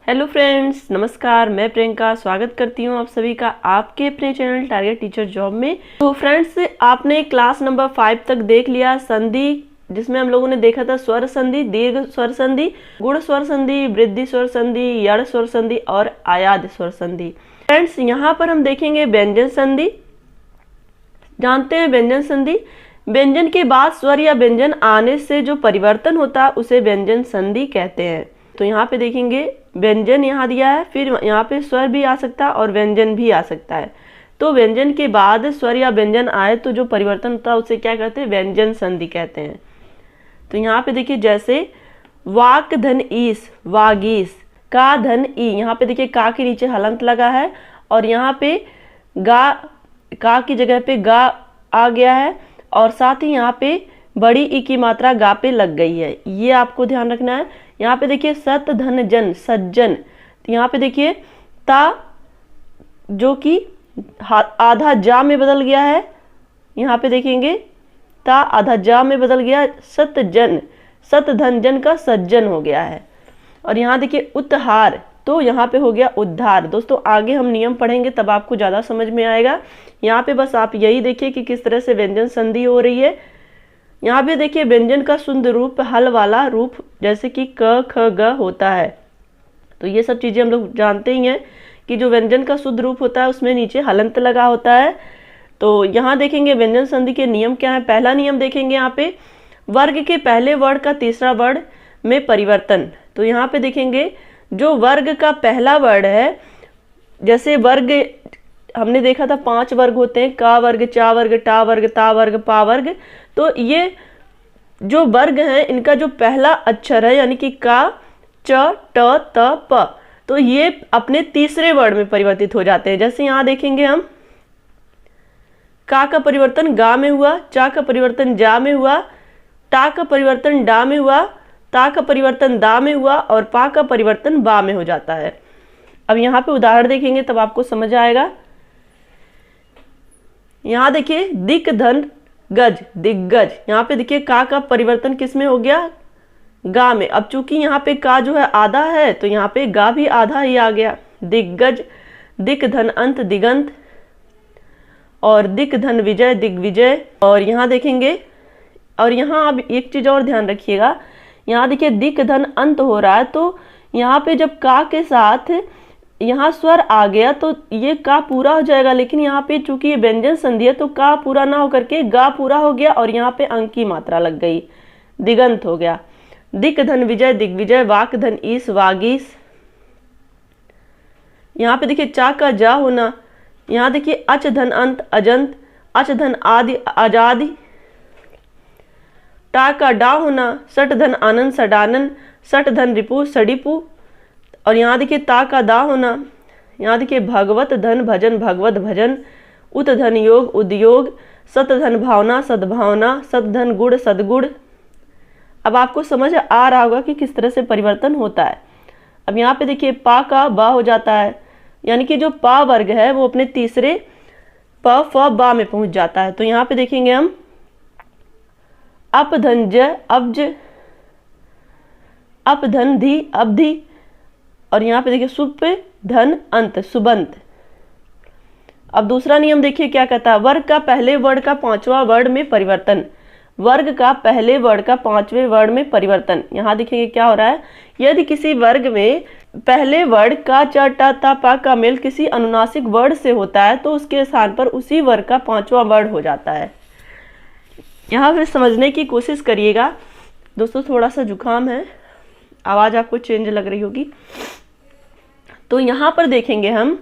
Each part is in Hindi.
हेलो फ्रेंड्स, नमस्कार। मैं प्रियंका स्वागत करती हूँ आप सभी का आपके अपने चैनल टारगेट टीचर जॉब में। तो फ्रेंड्स, आपने क्लास नंबर 5 तक देख लिया संधि, जिसमें हम लोगों ने देखा था स्वर संधि, दीर्घ स्वर संधि, गुण स्वर संधि, वृद्धि स्वर संधि, यड़ स्वर संधि और आयाद स्वर संधि। फ्रेंड्स, यहाँ पर हम देखेंगे व्यंजन संधि। जानते हैं व्यंजन संधि, व्यंजन के बाद स्वर या व्यंजन आने से जो परिवर्तन होता है उसे व्यंजन संधि कहते हैं। तो यहाँ पे देखेंगे व्यंजन यहाँ दिया है, फिर यहाँ पे स्वर भी आ सकता है और व्यंजन भी आ सकता है। तो व्यंजन के बाद स्वर या व्यंजन आए तो जो परिवर्तन होता है उसे क्या कहते हैं? व्यंजन संधि कहते हैं। तो यहाँ पे देखिए, जैसे वाक धन ईस, वागीस, का धन ई, यहाँ पे देखिए का के नीचे हलंत लगा है और यहाँ पे गा, का की जगह पे गा आ गया है और साथ ही यहाँ पे बड़ी ई की मात्रा गा पे लग गई है, ये आपको ध्यान रखना है। यहाँ पे देखिए सत धन जन, सज्जन, तो यहाँ पे देखिए ता जो कि आधा जा में बदल गया है, यहाँ पे देखेंगे ता आधा जा में बदल गया, सत जन, सत धन जन का सज्जन हो गया है। और यहाँ देखिए उत्हार, तो यहाँ पे हो गया उद्धार। दोस्तों आगे हम नियम पढ़ेंगे तब आपको ज़्यादा समझ में आएगा। यहाँ पे बस आप यही देखिए कि किस तरह से व्यंजन संधि हो रही है। यहाँ पे देखिए व्यंजन का शुद्ध रूप हल वाला रूप जैसे कि क ख ग होता है। तो ये सब चीज़ें हम लोग जानते ही हैं कि जो व्यंजन का शुद्ध रूप होता है उसमें नीचे हलंत लगा होता है। तो यहाँ देखेंगे व्यंजन संधि के नियम क्या है। पहला नियम देखेंगे यहाँ पे, वर्ग के पहले वर्ण का तीसरा वर्ण में परिवर्तन। तो यहाँ पे देखेंगे जो वर्ग का पहला वर्ण है, जैसे वर्ग हमने देखा था 5 वर्ग होते हैं, का वर्ग, चा वर्ग, टा वर्ग, ता वर्ग, पा वर्ग। तो ये जो वर्ग हैं इनका जो पहला अक्षर है यानी कि का, च, ट, त, प, तो ये अपने तीसरे वर्ण में परिवर्तित हो जाते हैं। जैसे यहाँ देखेंगे हम, का परिवर्तन गा में हुआ, चा का परिवर्तन जा में हुआ, टा का परिवर्तन डा में हुआ, ता का परिवर्तन दा में हुआ और पा का परिवर्तन बा में हो जाता है। अब यहाँ पे उदाहरण देखेंगे तब आपको समझ आएगा। यहाँ देखिए दिक धन गज, दिग्गज, यहाँ पे देखिए का परिवर्तन किस में हो गया? गा में। अब चूंकि यहाँ पे का जो है आधा है तो यहाँ पे गा भी आधा ही आ गया। दिग्गज, दिक धन अंत, दिगंत, और दिक धन विजय, दिग्विजय। और यहाँ देखेंगे, और यहाँ अब एक चीज और ध्यान रखिएगा, यहाँ देखिए दिक धन अंत हो रहा है तो यहाँ पे जब का के साथ यहाँ स्वर आ गया तो ये का पूरा हो जाएगा, लेकिन यहाँ पे चूंकि ये व्यंजन संधि है तो का पूरा ना होकर के गा पूरा हो गया और यहाँ पे अंक की मात्रा लग गई, दिगंत हो गया। दिक धन विजय, दिग्विजय, वाक धन ईस, वागीस। यहाँ पे देखिए चा का जा होना, यहाँ देखिए अच धन अंत, अजंत, अच धन आदि, आजादी। टा का डा होना, सट धन आनंद, सडानन, सट धन रिपु, सडिपु। और यहाँ देखिए ता का दा होना, यहाँ देखिए भगवत धन भजन, भगवत भजन, उत धन योग, उद्योग, सत धन भावना, सद्भावना, सत धन गुण, सदगुण। अब आपको समझ आ रहा होगा कि किस तरह से परिवर्तन होता है। अब यहाँ पे देखिए पा का बा हो जाता है, यानी कि जो पा वर्ग है वो अपने तीसरे प फ बा में पहुंच जाता है। तो यहाँ पे देखेंगे हम अप धन ज, अब्ज, अप धन धी, अवधि, और यहाँ पे देखिए सुप धन अंत, सुबंत। अब दूसरा नियम देखिए क्या कहता है, वर्ग का पहले वर्ण का 5वां वर्ण में परिवर्तन। वर्ग का पहले वर्ण का 5वें वर्ण में परिवर्तन। यहाँ देखिए क्या हो रहा है, यदि किसी वर्ग में पहले वर्ण का च, ट, ता, पा का मेल किसी अनुनासिक वर्ण से होता है तो उसके स्थान पर उसी वर्ग का 5वां वर्ण हो जाता है। यहाँ फिर समझने की कोशिश करिएगा। दोस्तों थोड़ा सा जुकाम है, आवाज़ आपको चेंज लग रही होगी। तो यहाँ पर देखेंगे हम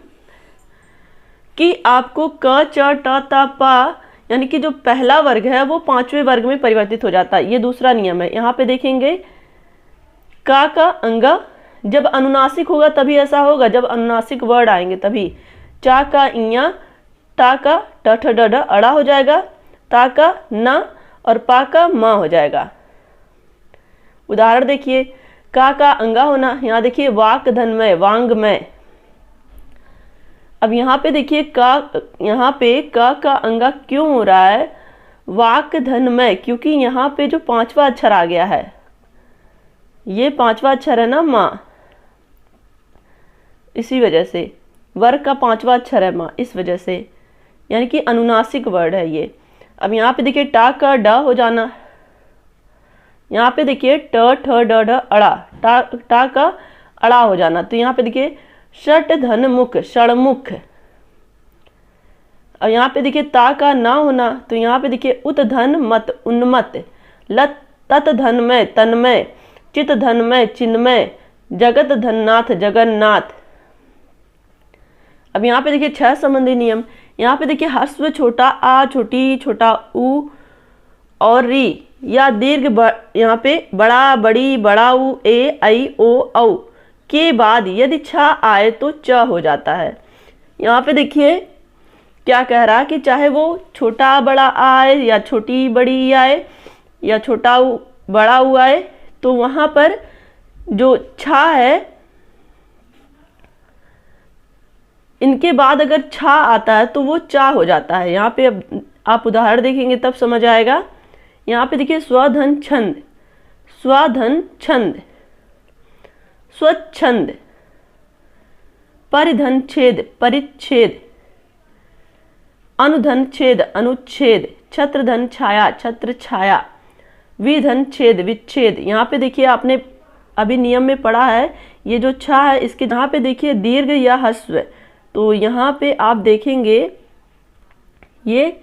कि आपको क, च, ट, ता, पा यानी कि जो पहला वर्ग है वो 5वें वर्ग में परिवर्तित हो जाता है। ये दूसरा नियम है। यहाँ पे देखेंगे का अंगा जब अनुनासिक होगा तभी ऐसा होगा, जब अनुनासिक वर्ड आएंगे तभी। चा का इया, टा का ट, ठ, ड, ढ, अड़ा हो जाएगा, ता का ना और पा का मा हो जाएगा। उदाहरण देखिए, का अंगा होना, यहाँ देखिए वाक धनमय, वांगमय। अब यहाँ पे देखिए यहाँ पे का अंगा क्यों हो रहा है वाक धनमय? क्योंकि यहाँ पे जो 5वां अक्षर आ गया है, ये 5वां अक्षर है ना माँ, इसी वजह से वर्ग का 5वां अक्षर है माँ, इस वजह से, यानी कि अनुनासिक वर्ड है ये। अब यहाँ पे देखिए टा का ड हो जाना, यहाँ पे देखिए ट ठ ड ढ अड़ा, टा का अड़ा हो जाना। तो यहाँ पे देखिए षट धन मुख, षणमुख। अब यहाँ पे देखिए ता का ना होना, तो यहाँ पे देखिए उत धन मत, उन्मत। लत तत धनमय, तन्मय। चित धनमय, चिन्मय। जगत धननाथ, जगन्नाथ। अब यहाँ पे देखिए 6 संबंधी नियम। यहाँ पे देखिए ह्रस्व छोटा आ, छोटी छोटा ऊ और री या दीर्घ यहाँ पे बड़ा, बड़ी, बड़ा ऊ, ए, ऐ, ओ, औ के बाद यदि छ आए तो च हो जाता है। यहाँ पे देखिए क्या कह रहा है कि चाहे वो छोटा बड़ा आए या छोटी बड़ी आए या छोटा ऊ बड़ा ऊ आए, तो वहां पर जो छा है इनके बाद अगर छा आता है तो वो चा हो जाता है। यहाँ पे अब आप उदाहरण देखेंगे तब समझ आएगा। यहाँ पे देखिए स्वधन छंद, स्वधन छंद, स्वच्छंद। परिधन छेद, परिच्छेद। अनुधन छेद, अनुच्छेद। छत्रधन छाया, छत्र छाया। विधन छेद, विच्छेद। यहाँ पे देखिए आपने अभी नियम में पढ़ा है, ये जो छा है इसके यहाँ पे देखिए दीर्घ या ह्रस्व, तो यहाँ पे आप देखेंगे ये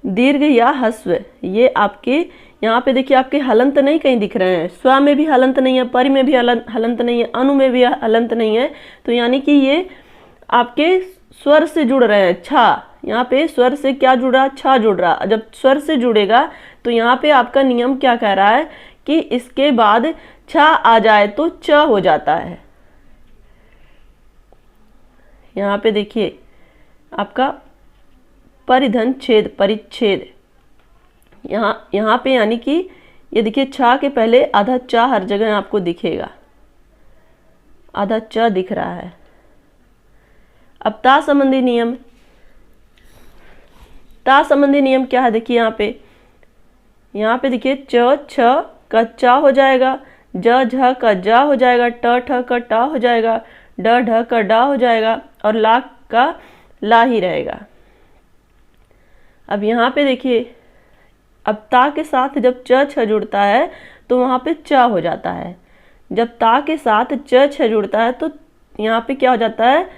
दीर्घ या ह्रस्व, ये आपके यहाँ पे देखिए आपके हलंत नहीं कहीं दिख रहे हैं। स्व में भी हलंत नहीं है, परि में भी हलंत नहीं है, अनु में भी हलंत नहीं है, तो यानी कि ये आपके स्वर से जुड़ रहे हैं। छा यहाँ पे स्वर से क्या जुड़ रहा, छा जुड़ रहा। जब स्वर से जुड़ेगा तो यहाँ पे आपका नियम क्या कह रहा है कि इसके बाद छा आ जाए तो च हो जाता है। यहाँ पे देखिए आपका परिधन छेद, परिच्छेद। यहाँ पे यानी कि ये देखिए छा के पहले आधा चा हर जगह आपको दिखेगा, आधा च दिख रहा है। अब ता संबंधी नियम, ता संबंधी नियम क्या है देखिए यहाँ पे देखिए च छ का चा हो जाएगा, ज झ का जा हो जाएगा, ट ठ का टा हो जाएगा, ड ढ का डा हो जाएगा और ला का ला ही रहेगा। अब यहाँ पे देखिए अब ता के साथ जब च छ जुड़ता है तो वहाँ पे च हो जाता है। जब ता के साथ च छ जुड़ता है तो यहाँ पे क्या हो जाता है,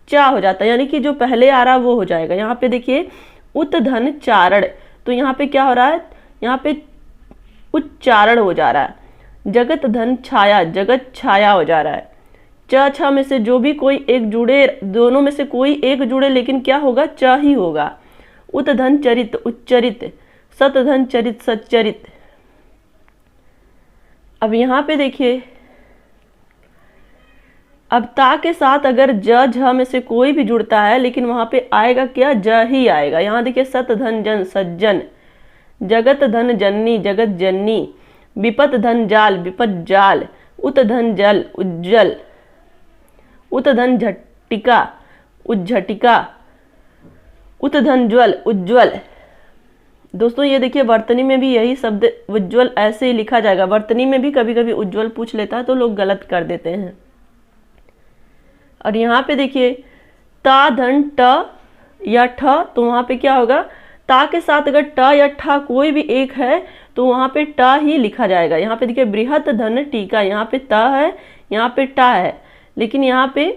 चा हो जाता है, यानी कि जो पहले आ रहा है वो हो जाएगा। यहाँ पे देखिए उत धन चारण, तो यहाँ पे क्या हो रहा है, यहाँ पे उच्चारण हो जा रहा है। जगत धन छाया, जगत छाया हो जा रहा है। च छ में से जो भी कोई एक जुड़े, दोनों में से कोई एक जुड़े, लेकिन क्या होगा, च ही होगा। उत धन चरित, उच्चरित। सत धन चरित, सच्चरित। अब यहाँ पे देखिए अब ता के साथ अगर ज झ में से कोई भी जुड़ता है, लेकिन वहां पे आएगा क्या, ज ही आएगा। यहाँ देखिए सत धन जन, सज्जन। जगत धन जननी, जगत जननी। विपत धन जाल, विपत जाल। उत धन जल, उज्जल। उत धन झटिका, उज्झटिका। उत धन ज्वल, उज्ज्वल। दोस्तों ये देखिए वर्तनी में भी यही शब्द उज्ज्वल ऐसे ही लिखा जाएगा। वर्तनी में भी कभी कभी उज्ज्वल पूछ लेता है तो लोग गलत कर देते हैं। और यहाँ पे देखिए ता धन ट या ठ, तो वहाँ पे क्या होगा, ता के साथ अगर ट या ठ कोई भी एक है तो वहाँ पे ट ही लिखा जाएगा। यहाँ पे देखिए बृहत धन टीका, यहाँ पे त है, यहाँ पे टा है, लेकिन यहाँ पे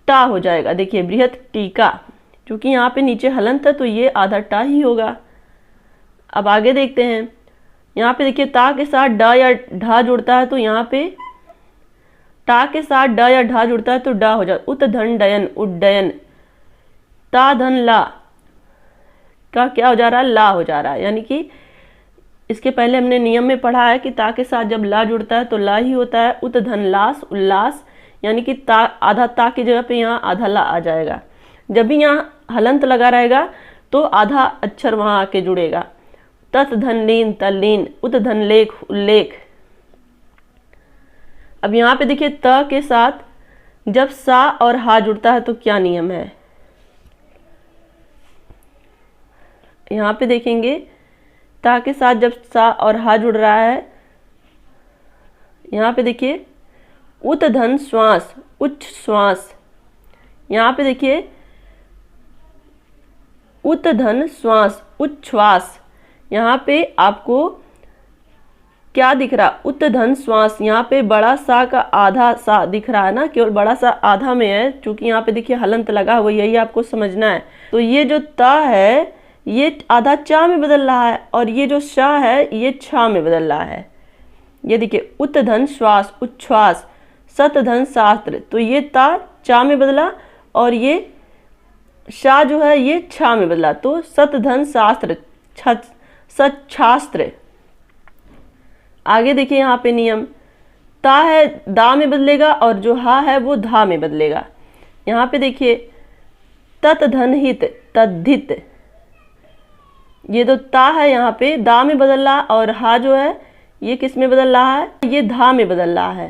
टा हो जाएगा। देखिए बृहत टीका, क्योंकि यहाँ पे नीचे हलंत है तो ये आधा टा ही होगा। अब आगे देखते हैं, यहाँ पे देखिए ता के साथ ड या ढा जुड़ता है तो यहाँ पे टा के साथ ड या ढा जुड़ता है तो डा हो जाता है। उत धन डयन, उड्डयन। ता धन ला का क्या हो जा रहा है, ला हो जा रहा है। यानी कि इसके पहले हमने नियम में पढ़ा है कि ता के साथ जब ला जुड़ता है तो ला ही होता है। उत धन लास, उल्लास। यानी कि ता आधा ता की जगह पे यहाँ आधा ला आ जाएगा। जब भी यहाँ हलंत लगा रहेगा तो आधा अक्षर वहां आके जुड़ेगा। तत् धन लीन, तल्लीन। उत धन लेख, उल्लेख। अब यहाँ पे देखिए त के साथ जब सा और हा जुड़ता है तो क्या नियम है, यहाँ पे देखेंगे ता के साथ जब सा और हा जुड़ रहा है, यहाँ पे देखिए उत धन श्वास, उच्च श्वास। यहाँ पे देखिए उत्धन श्वास, उच्छ्वास, यहाँ पे आपको क्या दिख रहा, उत्धन श्वास, यहाँ पे बड़ा सा का आधा सा दिख रहा है ना, केवल बड़ा सा आधा में है, क्योंकि यहाँ पे देखिए हलंत लगा हुआ, यही आपको समझना है। तो ये जो ता है ये आधा चा में बदल रहा है, और ये जो शा है ये छा में बदल रहा है। ये देखिए उत्धन श्वास, उच्छ्वास, सतधन शास्त्र, तो ये ता चा में बदला और ये शा जो है ये छा में बदला, तो सतधन शास्त्र, सच्छास्त्र। आगे देखिए यहाँ पे नियम, ता है दा में बदलेगा और जो हा है वो धा में बदलेगा। यहाँ पे देखिए ततधन हित, तद्धित, ये तो ता है यहाँ पे दा में बदल रहा और हा जो है ये किस में बदल रहा है, ये धा में बदल रहा है।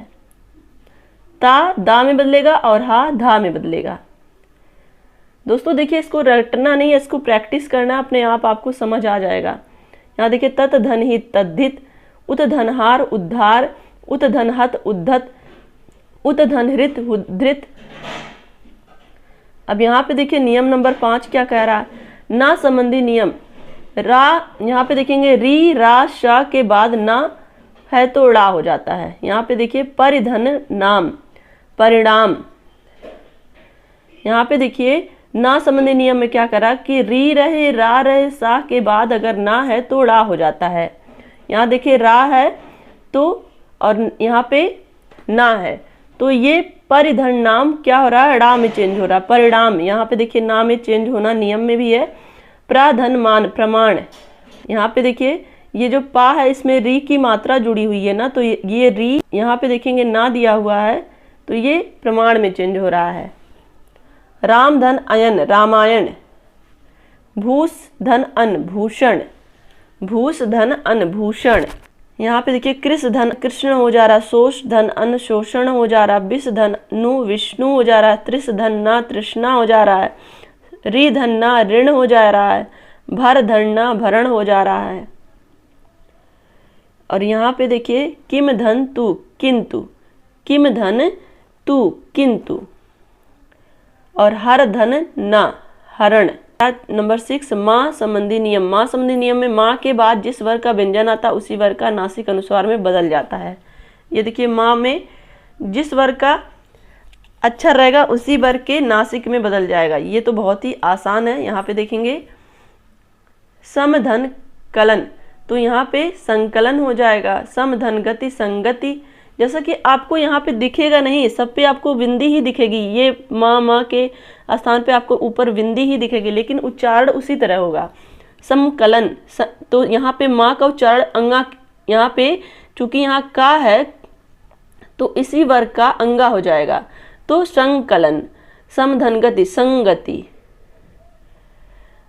ता दा में बदलेगा और हा धा में बदलेगा। दोस्तों देखिए इसको रटना नहीं है, इसको प्रैक्टिस करना, अपने आप आपको समझ आ जाएगा। यहाँ देखिए ततधन हित, तद्धित, उत्धनहार, उद्धार, उत्धनहत, उद्धत, उत्धनहृत, उद्धृत। अब यहाँ पे देखिए नियम नंबर 5 क्या कह रहा है, ना संबंधी नियम। रा, यहाँ पे देखेंगे री रा शा के बाद ना है तो ड़ा हो जाता है। यहाँ पे देखिए परिधन नाम, परिणाम। यहाँ पे देखिए ना संबंधी नियम में क्या करा कि री रहे रा रहे सा के बाद अगर ना है तो ड़ा हो जाता है। यहाँ देखिए रा है तो और यहाँ पे ना है, तो ये परिधन नाम क्या हो रहा है, ड़ा में चेंज हो रहा है। परिणाम, यहाँ पे देखिए ना में चेंज होना नियम में भी है। प्राधन मान, प्रमाण, यहाँ पे देखिए ये जो पा है इसमें री की मात्रा जुड़ी हुई है ना, तो ये री यहाँ पे देखेंगे ना दिया हुआ है, तो ये प्रमाण में चेंज हो रहा है। राम धन अयन, रामायण। भूस धन अन, भूषण, भूस धन अन, भूषण। यहाँ पे देखिए कृष धन कृष्ण हो जा रहा, शोष धन अन, शोषण हो जा रहा, विष धन नु, विष्णु हो जा रहा है, त्रिष धन ना, तृष्णा हो जा रहा है, री धन ना, ऋण हो जा रहा है, भर धन ना, भरण हो जा रहा है। और यहाँ पे देखिए किम धन तू, किंतु, किम धन तू, किंतु, और हर धन ना, हरण। नंबर 6 माँ संबंधी नियम। माँ संबंधी नियम में माँ के बाद जिस वर्ग का व्यंजन आता उसी वर्ग का नासिक अनुस्वार में बदल जाता है। ये देखिए माँ में जिस वर्ग का अक्षर रहेगा उसी वर्ग के नासिक में बदल जाएगा। ये तो बहुत ही आसान है। यहाँ पे देखेंगे समधन कलन, तो यहाँ पे संकलन हो जाएगा। समधन गति, संगति, जैसा कि आपको यहाँ पे दिखेगा नहीं, सब पे आपको बिंदी ही दिखेगी। ये माँ के स्थान पे आपको ऊपर बिंदी ही दिखेगी, लेकिन उच्चारण उसी तरह होगा। समकलन, तो यहाँ पे माँ का उच्चारण अंगा, यहाँ पे चूंकि यहाँ का है तो इसी वर्ग का अंगा हो जाएगा, तो संकलन। समधन गति, संगति।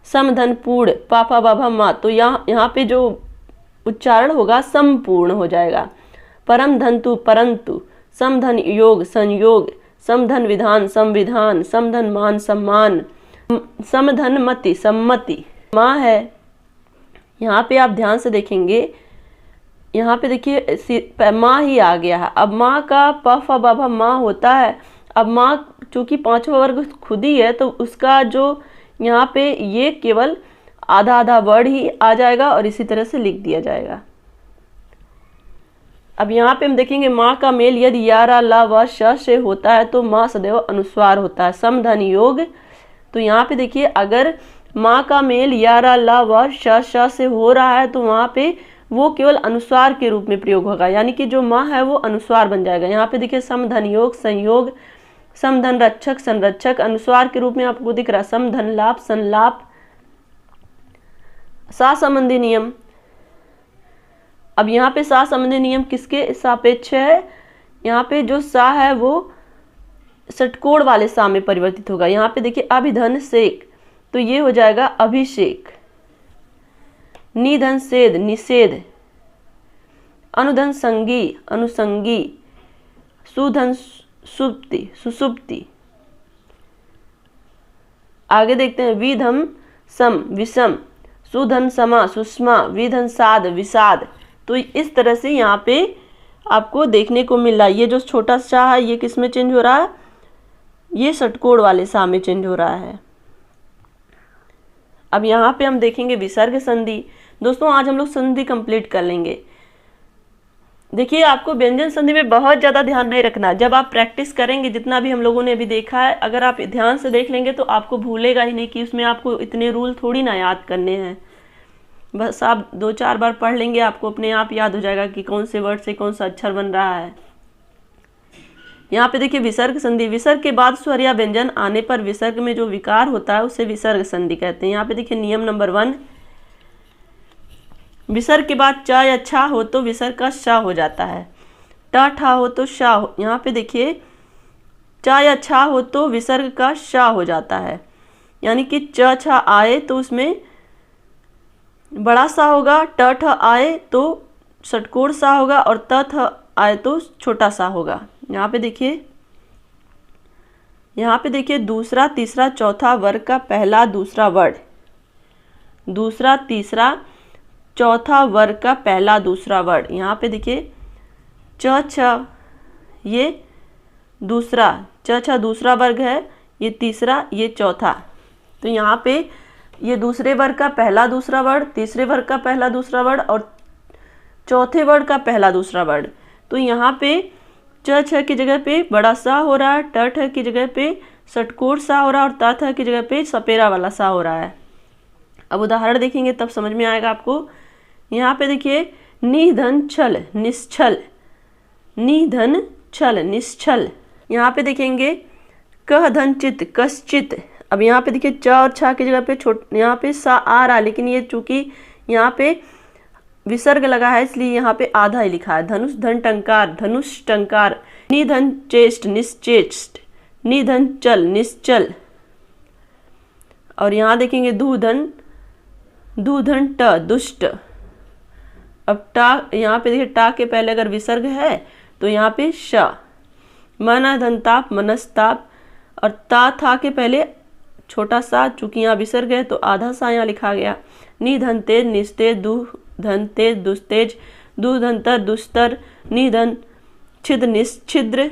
समधन पूर्ण, पापा बाबा माँ, तो यहाँ पे जो उच्चारण होगा संपूर्ण हो जाएगा। परम धन्तु, परंतु। समधन योग, संयोग। समधन विधान, संविधान। समधन मान, सम्मान। समधन मति, सम्मति। माँ है, यहाँ पे आप ध्यान से देखेंगे, यहाँ पे देखिए माँ ही आ गया है। अब माँ का प फ ब भ माँ होता है। अब माँ चूंकि पांचवा वर्ग खुद ही है, तो उसका जो यहाँ पे ये केवल आधा आधा वर्ड ही आ जाएगा और इसी तरह से लिख दिया जाएगा। अब यहाँ पे हम देखेंगे माँ का मेल यदि या रा ला व श से होता है तो माँ सदैव अनुस्वार होता है। समधन योग, तो यहाँ पे देखिए अगर माँ का मेल या रा ला व श से हो रहा है तो वहाँ पे वो केवल अनुस्वार के रूप में प्रयोग होगा, यानी कि जो माँ है वो अनुस्वार बन जाएगा। यहाँ पे देखिए समधन योग, संयोग। समधन रक्षक, संरक्षक, अनुस्वार के रूप में आपको दिख रहा है। समधन लाप, संलाप। सा संबंधी नियम, अब यहाँ पे सा संबंधी नियम किसके सापेक्ष है, यहाँ पे जो सा है वो षटकोण वाले सा में परिवर्तित होगा। यहाँ पे देखिए अभिधन सेक, तो ये हो जाएगा अभिषेक। निधन सेद, निषेध। अनुधन संगी, अनुसंगी। सुधन सुप्ति, सुसुप्ति। आगे देखते हैं विधम सम, विषम। सुधन समा, सुषमा। विधन साध, विषाद। तो इस तरह से यहाँ पे आपको देखने को मिल रहा है। ये जो छोटा सा है ये किस में चेंज हो रहा है, ये षटकोण वाले सा में चेंज हो रहा है। अब यहाँ पे हम देखेंगे विसर्ग संधि। दोस्तों आज हम लोग संधि कंप्लीट कर लेंगे। देखिए आपको व्यंजन संधि में बहुत ज़्यादा ध्यान नहीं रखना। जब आप प्रैक्टिस करेंगे, जितना भी हम लोगों ने अभी देखा है, अगर आप ध्यान से देख लेंगे तो आपको भूलेगा ही नहीं कि उसमें आपको इतने रूल थोड़ी ना याद करने हैं। बस आप 2-4 बार पढ़ लेंगे, आपको अपने आप याद हो जाएगा कि कौन से वर्ड से कौन सा अक्षर बन रहा है। यहाँ पे देखिए विसर्ग संधि। विसर्ग के बाद स्वर या व्यंजन आने पर विसर्ग में जो विकार होता है उसे विसर्ग संधि कहते हैं। यहाँ पे देखिए नियम नंबर 1, विसर्ग के बाद च या छ हो तो विसर्ग का श हो जाता है। ट ठ हो तो श हो। यहाँ पे देखिए च या छ हो तो विसर्ग का श हो जाता है, यानी कि च छ आए तो उसमें बड़ा सा होगा, ट ठ आए तो षटकोण सा होगा और त थ आए तो छोटा सा होगा। यहाँ पे देखिए दूसरा, तीसरा, चौथा वर्ग का पहला दूसरा वर्ड, दूसरा, तीसरा, चौथा वर्ग का पहला दूसरा वर्ड। यहाँ पे देखिए च छ, ये दूसरा, च छ दूसरा वर्ग है, ये तीसरा, ये चौथा। तो यहाँ पे ये दूसरे वर्ग का पहला दूसरा वर्ड, तीसरे वर्ग का पहला दूसरा वर्ड और चौथे वर्ड का पहला दूसरा वर्ड। तो यहाँ पे च छ की जगह पे बड़ा सा हो रहा है, ट ठ की जगह पे षटकोण सा हो रहा है और त थ की जगह पे सपेरा वाला सा हो रहा है। अब उदाहरण देखेंगे तब समझ में आएगा आपको। यहाँ पे देखिए निधन छल निश्छल, निधन छल निश्छल। यहाँ पे देखेंगे कह धन चित कश्चित। अब यहाँ पे देखिए च और छ की जगह पे यहाँ पे सा आ रहा है, लेकिन ये चूंकि यहाँ पे विसर्ग लगा है इसलिए यहाँ पे आधा ही लिखा है। धनुष धन टंकार, धनुष टंकार। निधन चेष्ट निश्चेष्ट, निधन चल निश्चल। और यहाँ देखेंगे दूधन, दूधन ट दुष्ट। अब टा, यहाँ पे देखिए टा के पहले अगर विसर्ग है तो यहाँ पे श। मन धनताप मनस्ताप। और ता था के पहले छोटा सा, चूंकि यहाँ विसर्ग है तो आधा सा यहाँ लिखा गया। निधन तेज निस्तेज, दू धन तेज दुस्तेज, दू धनतर दुस्तर, निधन छिद्र निश्छिद्र।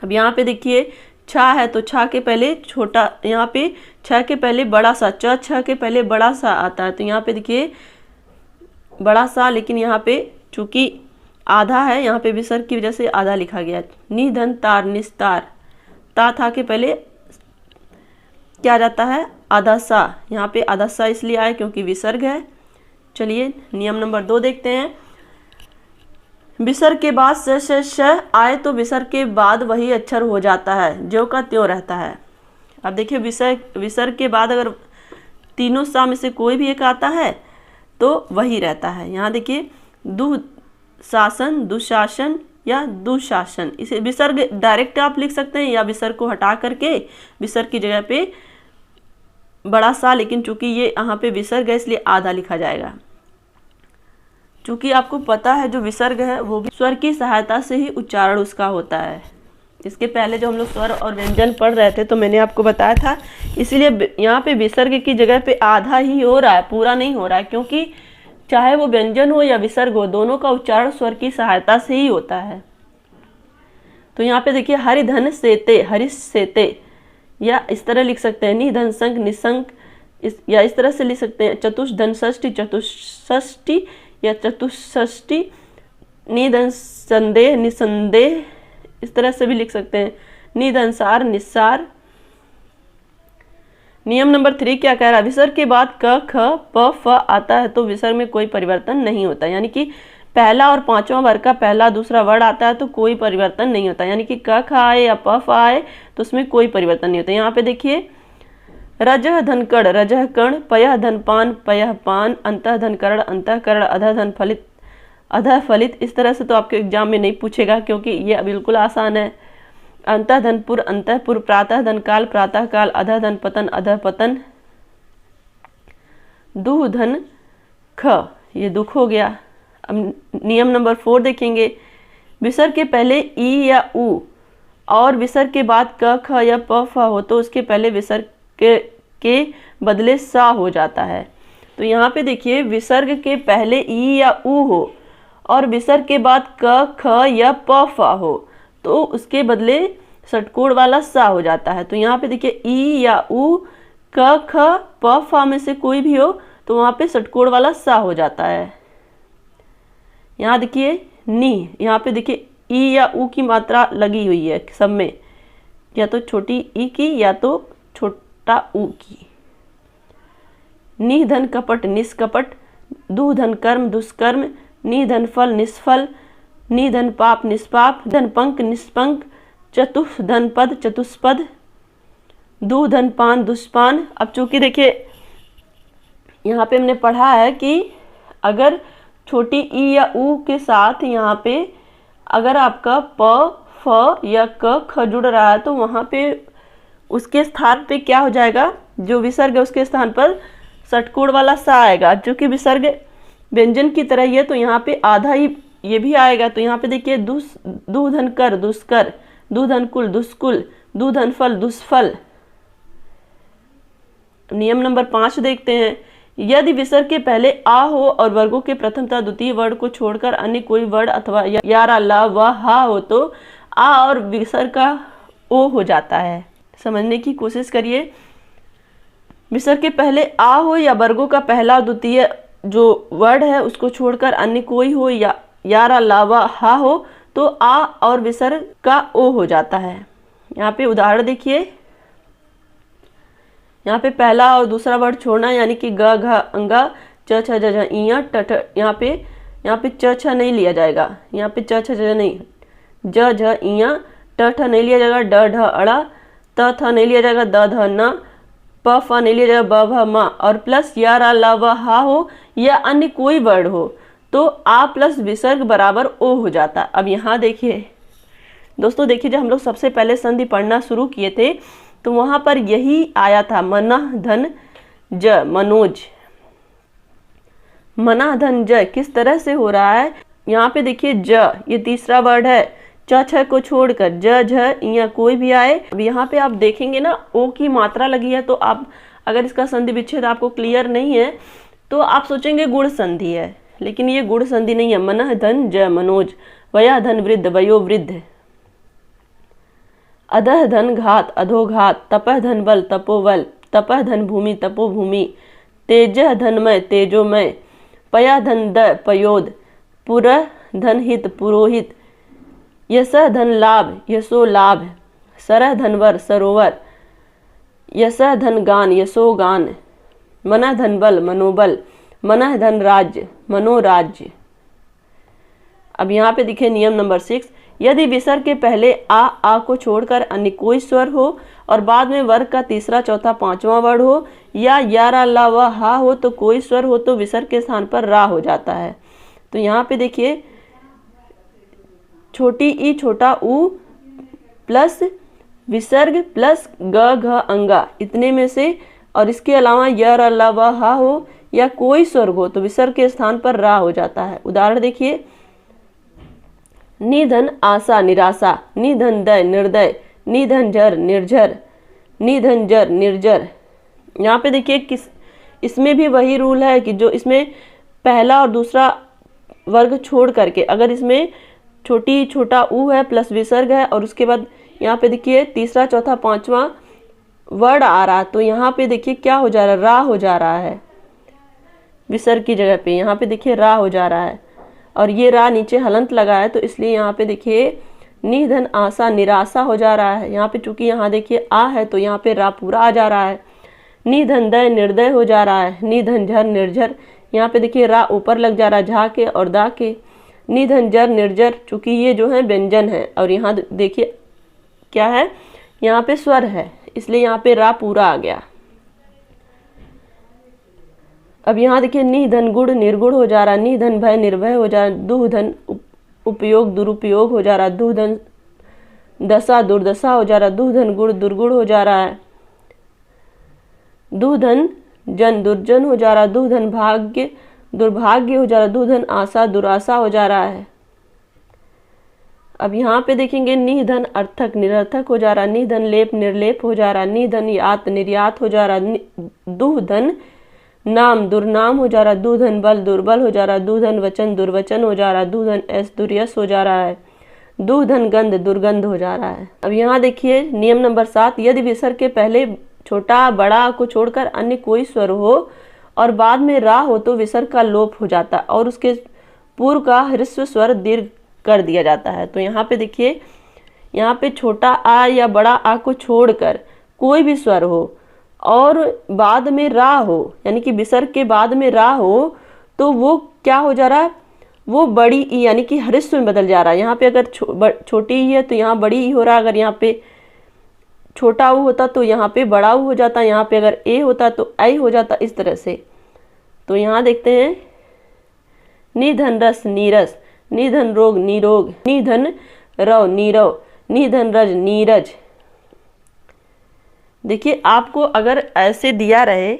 अब यहाँ पे देखिए छा है तो छा के पहले छोटा, यहाँ पे छ के पहले बड़ा सा, च छ के पहले बड़ा सा आता है तो यहाँ पे देखिए बड़ा सा, लेकिन यहाँ पे चूंकि आधा है, यहाँ पे विसर्ग की वजह से आधा लिखा गया। निधन तार निस्तार। ता था के पहले क्या आ जाता है, आधा सा। यहाँ पे आधा सा इसलिए आया क्योंकि विसर्ग है। चलिए नियम नंबर 2 देखते हैं। विसर्ग के बाद श आए तो विसर्ग के बाद वही अक्षर हो जाता है, ज्यों का त्यों रहता है। अब देखिए विसर्ग के बाद अगर तीनों सा में से कोई भी एक आता है तो वही रहता है। यहाँ देखिए दुशासन, दुशासन या दुशासन। इसे विसर्ग डायरेक्ट आप लिख सकते हैं या विसर्ग को हटा करके विसर्ग की जगह पे बड़ा सा, लेकिन चूंकि ये यहाँ पे विसर्ग है इसलिए आधा लिखा जाएगा। चूंकि आपको पता है जो विसर्ग है वो भी स्वर की सहायता से ही उच्चारण उसका होता है। इसके पहले जो हम लोग स्वर और व्यंजन पढ़ रहे थे तो मैंने आपको बताया था, इसीलिए यहाँ पे विसर्ग की जगह पे आधा ही हो रहा है, पूरा नहीं हो रहा है, क्योंकि चाहे वो व्यंजन हो या विसर्ग हो, दोनों का उच्चारण स्वर की सहायता से ही होता है। तो यहाँ पे देखिए हरिधन सेते, हरिश सेते, या इस तरह लिख सकते हैं निधन संक निसंक, या इस तरह से लिख सकते हैं चतुष्धन षष्ठी, चतुष्षष्ठी या चतुष्षष्ठी। निधन संदेह निसंदेह, इस तरह से भी लिख सकते हैं निधनसार निस्सार। नियम नंबर 3 क्या कह रहा है, विसर्ग के बाद क ख प फ आता है तो विसर्ग में कोई परिवर्तन नहीं होता। यानी कि पहला और पांचवा वर्ग का पहला दूसरा वर्ड आता है तो कोई परिवर्तन नहीं होता। यानी कि क ख आए या प फ आए तो उसमें कोई परिवर्तन नहीं होता। यहाँ पे देखिए रजह धनकड़, रजह कण, पयः धनपान, पयः पान, अंतः धनकरण, अंतः करण, अधः धन फलित, अधः फलित। इस तरह से तो आपके एग्जाम में नहीं पूछेगा क्योंकि ये बिल्कुल आसान है। अंतः धनपुर, अंतःपुर, प्रातः धनकाल, प्रातः काल, अधः धन पतन, अधः पतन। दुह धन ख, ये दुख हो गया। अब नियम नंबर 4 देखेंगे, विसर्ग के पहले ई या उ और विसर्ग के बाद क ख या प फ हो तो उसके पहले विसर्ग के बदले सा हो जाता है। तो यहाँ पे देखिए विसर्ग के पहले ई या उ हो और विसर्ग के बाद क ख या प फ हो तो उसके बदले षटकोण वाला सा हो जाता है। तो यहाँ पे देखिए ई या उ क ख प फ में से कोई भी हो तो वहाँ पे षटकोण वाला सा हो जाता है। यहाँ देखिए नी, यहाँ पे देखिए ई या उ की मात्रा लगी हुई है सब में, या तो छोटी ई की या तो छोटा उ की। निधन कपट निष्कपट, दुधन कर्म दुष्कर्म, निधन फल निष्फल, निधन पाप निष्पाप, धन पंक निष्पंक, चतुष्धन पद चतुष्पद, दुधन पान दुष्पान। अब चूंकि देखिए यहाँ पे हमने पढ़ा है कि अगर छोटी ई या उ के साथ यहाँ पे अगर आपका प फ या क ख जुड़ रहा है तो वहाँ पे उसके स्थान पे क्या हो जाएगा, जो विसर्ग है उसके स्थान पर षटकोण वाला सा आएगा। जो कि विसर्ग व्यंजन की तरह ही है तो यहाँ पे आधा ही ये भी आएगा। तो यहाँ पे देखिए दुधन कर दुष्कर, दुधन कुल दुष्कुल, दुधन फल दुष्फल। नियम नंबर 5 देखते हैं। यदि विसर्ग के पहले आ हो और वर्गों के प्रथम तथा द्वितीय वर्ण को छोड़कर अन्य कोई वर्ण अथवा यारा ला व हा हो तो आ और विसर्ग का ओ हो जाता है। समझने की कोशिश करिए। विसर्ग के पहले आ हो या वर्गों का पहला और द्वितीय जो वर्ड है उसको छोड़कर अन्य कोई हो या यारा ला व हा हो तो आ और विसर्ग का ओ हो जाता है। यहाँ पे उदाहरण देखिए। यहाँ पे पहला और दूसरा वर्ड छोड़ना, यानी कि ग घ अंगा च छ ज झ इया ट ठ। यहाँ पे च छ नहीं लिया जाएगा, यहाँ पे च छ ज नहीं, ज झ इया ट ठ नहीं लिया जाएगा, ड ढ अड़ा, त थ नहीं लिया जाएगा, द ध न, प फ नहीं लिया जाएगा, ब भ म, और प्लस या रा ला व हा हो या अन्य कोई वर्ड हो तो आ प्लस विसर्ग बराबर ओ हो जाता। अब यहाँ देखिए दोस्तों, देखिए जब हम लोग सबसे पहले संधि पढ़ना शुरू किए थे तो वहां पर यही आया था, मना धन ज मनोज। मना धन ज किस तरह से हो रहा है, यहाँ पे देखिए ज ये तीसरा वर्ड है, च छ को छोड़कर ज झ या कोई भी आए। अब यहाँ पे आप देखेंगे ना ओ की मात्रा लगी है, तो आप अगर इसका संधि विच्छेद आपको क्लियर नहीं है तो आप सोचेंगे गुण संधि है, लेकिन ये गुण संधि नहीं है। मनः धन ज मनोज, वया धन वृद्ध वयो वृद्ध, अधः धन घात अधोघात, तपः धन बल तपोबल, तपः धन भूमि तपोभूमि, तेजः धनमय तेजोमय, पया धन द पयोद, पुरः धन हित पुरोहित, यशः धन लाभ यशो लाभ, सरः धनवर सरोवर, यशः धन गान यशो गान, मनः धन बल मनोबल, मनः धन राज्य मनोराज्य। अब यहाँ पे दिखे नियम नंबर 6। यदि विसर्ग के पहले आ को छोड़कर अन्य कोई स्वर हो और बाद में वर्ग का तीसरा चौथा पांचवा वर्ड हो या रा ला व हा हो तो कोई स्वर हो तो विसर्ग के स्थान पर रा हो जाता है। तो यहाँ पे देखिए छोटी ई छोटा ऊ प्लस विसर्ग प्लस ग घ अंगा इतने में से, और इसके अलावा य रा ला व हा हो या कोई स्वर हो तो विसर्ग के स्थान पर रा हो जाता है। उदाहरण देखिए। निधन आशा निराशा, निधन दय निर्दय, निधन जर निर्झर, निधन जर निर्जर। यहाँ पे देखिए किस इसमें भी वही रूल है कि जो इसमें पहला और दूसरा वर्ग छोड़ करके अगर इसमें छोटी छोटा ऊ है प्लस विसर्ग है और उसके बाद यहाँ पे देखिए तीसरा चौथा पांचवा वर्ड आ रहा, तो यहाँ पे देखिए क्या हो जा रहा है, रा हो जा रहा है विसर्ग की जगह पे। यहाँ पे देखिए रा हो जा रहा है और ये रा नीचे हलंत लगा है, तो इसलिए यहाँ पे देखिए निधन आशा निराशा हो जा रहा है। यहाँ पे चूंकि यहाँ देखिए आ है तो यहाँ पे रा पूरा आ जा रहा है। निधन दय निर्दय हो जा रहा है, निधन झर निर्झर, यहाँ पे देखिए रा ऊपर लग जा रहा है झा के और दा के। निधन जर निर्जर, चूंकि ये जो है व्यंजन है और यहाँ देखिए क्या है, यहाँ पे स्वर है, इसलिए यहाँ पे रा पूरा आ गया। अब यहाँ देखिए निधन गुण निर्गुण हो जा रहा है, निधन भय निर्भय हो जा रहा है, दुधन उपयोग दुरुपयोग हो जा रहा है, दुधन दशा दुर्दशा हो जा रहा है, दुधन गुण दुर्गुण हो जा रहा है, दुधन जन दुर्जन हो जा रहा है, दुधन भाग्य दुर्भाग्य हो जा रहा है, दुधन आशा दुराशा हो जा रहा है। अब यहाँ पे देखेंगे निधन अर्थक निरर्थक हो जा रहा है, निधन लेप निर्लेप हो जा रहा है, निधन यात निर्यात हो जा रहा है, दुधन नाम दुर्नाम हो जा रहा है, दुधन बल दुर्बल हो जा रहा है, दुधन वचन दुर्वचन हो जा रहा है, दुधन यश दुर्यश हो जा रहा है, दु धन गंध, दुर्गंध हो जा रहा है। अब यहाँ देखिए नियम नंबर 7, यदि विसर्ग के पहले छोटा बड़ा को छोड़कर अन्य कोई स्वर हो और बाद में रा हो तो विसर्ग का लोप हो जाता और उसके पूर्व का ह्रस्व स्वर दीर्घ कर दिया जाता है। तो यहाँ पे देखिए, यहाँ पे छोटा आ या बड़ा आ को छोड़कर कोई भी स्वर हो और बाद में रा हो, यानी कि विसर्ग के बाद में रा हो, तो वो क्या हो जा रहा है, वो बड़ी ई यानी कि ह्रस्व में बदल जा रहा है। यहाँ पे अगर छोटी ई है तो यहाँ बड़ी ई हो रहा है, अगर यहाँ पे छोटा ऊ होता तो यहाँ पे बड़ा ऊ हो जाता, यहाँ पे अगर ए होता तो आई हो जाता, इस तरह से। तो यहाँ देखते हैं, निधन रस नीरस, निधन रोग निरोग, निधन रव नीरव, निधन रज नीरज। देखिए आपको अगर ऐसे दिया रहे,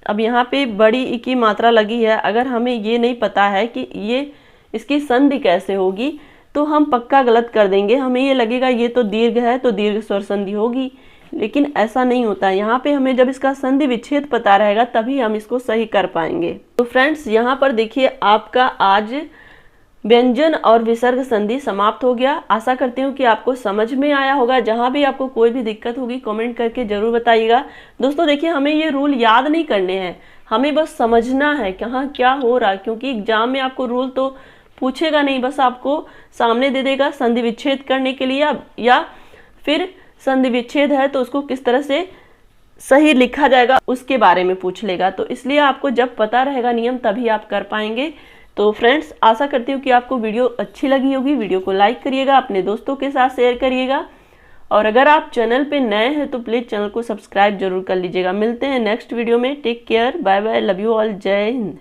अब यहाँ पे बड़ी ई की मात्रा लगी है, अगर हमें ये नहीं पता है कि ये इसकी संधि कैसे होगी तो हम पक्का गलत कर देंगे। हमें ये लगेगा ये तो दीर्घ है तो दीर्घ स्वर संधि होगी, लेकिन ऐसा नहीं होता है। यहाँ पे हमें जब इसका संधि विच्छेद पता रहेगा तभी हम इसको सही कर पाएंगे। तो फ्रेंड्स यहाँ पर देखिए आपका आज व्यंजन और विसर्ग संधि समाप्त हो गया। आशा करती हूँ कि आपको समझ में आया होगा। जहाँ भी आपको कोई भी दिक्कत होगी कमेंट करके जरूर बताइएगा। दोस्तों देखिए, हमें ये रूल याद नहीं करने हैं, हमें बस समझना है कहाँ क्या हो रहा है, क्योंकि एग्जाम में आपको रूल तो पूछेगा नहीं, बस आपको सामने दे देगा संधि विच्छेद करने के लिए, या फिर संधि विच्छेद है तो उसको किस तरह से सही लिखा जाएगा उसके बारे में पूछ लेगा। तो इसलिए आपको जब पता रहेगा नियम तभी आप कर पाएंगे। तो फ्रेंड्स आशा करती हूँ कि आपको वीडियो अच्छी लगी होगी। वीडियो को लाइक करिएगा, अपने दोस्तों के साथ शेयर करिएगा, और अगर आप चैनल पे नए हैं तो प्लीज़ चैनल को सब्सक्राइब जरूर कर लीजिएगा। मिलते हैं नेक्स्ट वीडियो में। Take care, bye bye, love you all, जय हिंद।